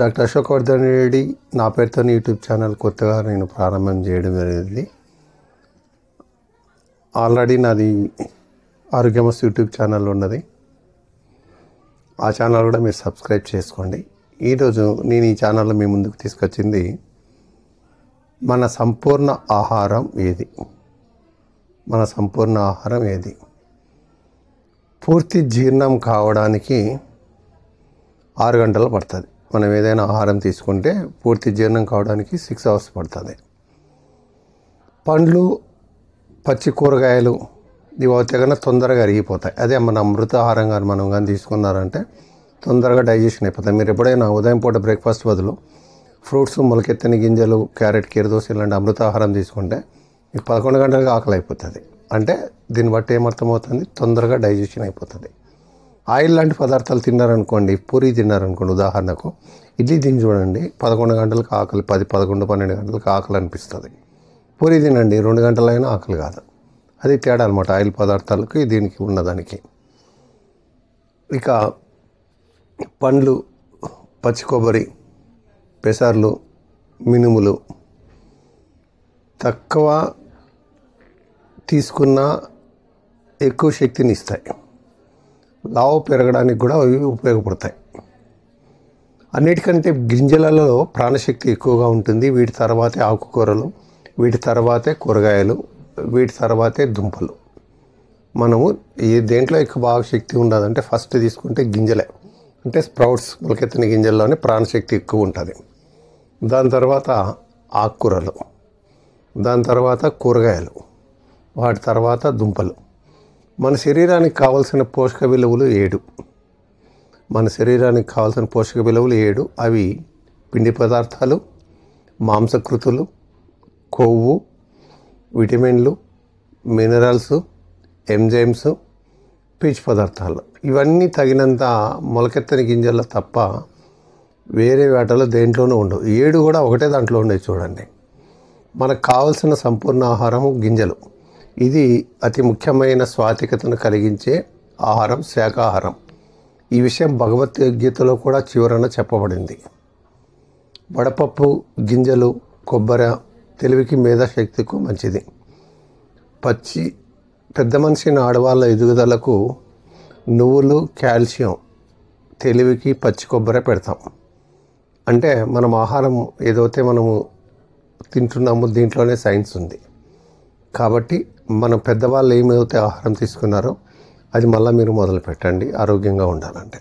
Doctor Ashok Vardhan Reddy నా పేరుతో YouTube channel కొత్తగా నేను ప్రారంభం చేయడం జరిగింది. ఆల్రెడీ నాది ఆరోగ్యమస్తు యూట్యూబ్ ఛానల్ ఉన్నది. ఆ ఛానల్ కూడా మీరు సబ్స్క్రైబ్ చేసుకోండి. ఈరోజు నేను ఈ ఛానల్లో మీ ముందుకు తీసుకొచ్చింది మన సంపూర్ణ ఆహారం ఏది, మన సంపూర్ణ ఆహారం ఏది. పూర్తి జీర్ణం కావడానికి 6 గంటలు పడుతుంది. మనం ఏదైనా ఆహారం తీసుకుంటే పూర్తి జీర్ణం కావడానికి 6 అవర్స్ పడుతుంది. పండ్లు, పచ్చి కూరగాయలు ఇవి అవుతే కన్నా తొందరగా అరిగిపోతాయి. అదే మన అమృత ఆహారం కానీ మనం కానీ తీసుకున్నారంటే తొందరగా డైజెషన్ అయిపోతాయి. మీరు ఎప్పుడైనా ఉదయం పూట బ్రేక్ఫాస్ట్ బదులు ఫ్రూట్స్, మొలకెత్తని గింజలు, క్యారెట్, కీరదోస ఇలాంటి అమృత ఆహారం తీసుకుంటే మీకు 11 గంటలకు ఆకలి అయిపోతుంది. అంటే దీన్ని బట్టి ఏమర్థమవుతుంది, తొందరగా డైజెషన్ అయిపోతుంది. ఆయిల్ లాంటి పదార్థాలు తిన్నారనుకోండి, పూరి తిన్నారనుకోండి, ఉదాహరణకు ఇడ్లీ తిని చూడండి, 11 గంటలకు ఆకలి, 10, 11, 12 గంటలకు ఆకలి అనిపిస్తుంది. పూరి తినండి, 2 గంటలైనా ఆకలి కాదు. అది తేడా అనమాట ఆయిల్ పదార్థాలకి దీనికి ఉన్నదానికి. ఇక పండ్లు, పచ్చి కొబ్బరి, పెసర్లు, మినుములు తక్కువ తీసుకున్న ఎక్కువ శక్తిని ఇస్తాయి. లావు పెరగడానికి కూడా అవి ఉపయోగపడతాయి. అన్నిటికంటే గింజలలో ప్రాణశక్తి ఎక్కువగా ఉంటుంది. వీటి తర్వాతే ఆకుకూరలు, వీటి తర్వాతే కూరగాయలు, వీటి తర్వాతే దుంపలు. మనము దేంట్లో ఎక్కువ బాగా శక్తి ఉండదంటే ఫస్ట్ తీసుకుంటే గింజలే, అంటే స్ప్రౌట్స్, మొలకెత్తని గింజల్లోనే ప్రాణశక్తి ఎక్కువ ఉంటుంది. దాని తర్వాత ఆకుకూరలు, దాని తర్వాత కూరగాయలు, వాటి తర్వాత దుంపలు. మన శరీరానికి కావాల్సిన పోషక విలువలు 7. మన శరీరానికి కావాల్సిన పోషక విలువలు 7. అవి పిండి పదార్థాలు, మాంసకృతులు, కొవ్వు, విటమిన్లు, మినరల్స్, ఎంజైమ్స్, పీచు పదార్థాలు. ఇవన్నీ తగినంత మొలకెత్తని గింజల్లో తప్ప వేరే వాటిలో దేంట్లోనూ ఉండవు. 7 కూడా ఒకటే దాంట్లో ఉండేవి. చూడండి, మనకు కావాల్సిన సంపూర్ణ ఆహారము గింజలు. ఇది అతి ముఖ్యమైన స్వాతికతను కలిగించే ఆహారం, శాకాహారం. ఈ విషయం భగవద్గీతలో కూడా చివరన చెప్పబడింది. వడపప్పు, గింజలు, కొబ్బరి తెలివికి, మేధాశక్తికి మంచిది. పెద్ద మనిషిని ఆడవాళ్ళ ఎదుగుదలకు నువ్వులు, కాల్షియం, తెలివికి పచ్చి కొబ్బరి పెడతాం. అంటే మనం ఆహారం ఏదైతే మనము తింటున్నామో దీంట్లోనే సైన్స్ ఉంది. కాబట్టి మన పెద్దవాళ్ళు ఏమైతే ఆహారం తీసుకున్నారో అది మళ్ళీ మీరు మొదలు పెట్టండి ఆరోగ్యంగా ఉండాలంటే.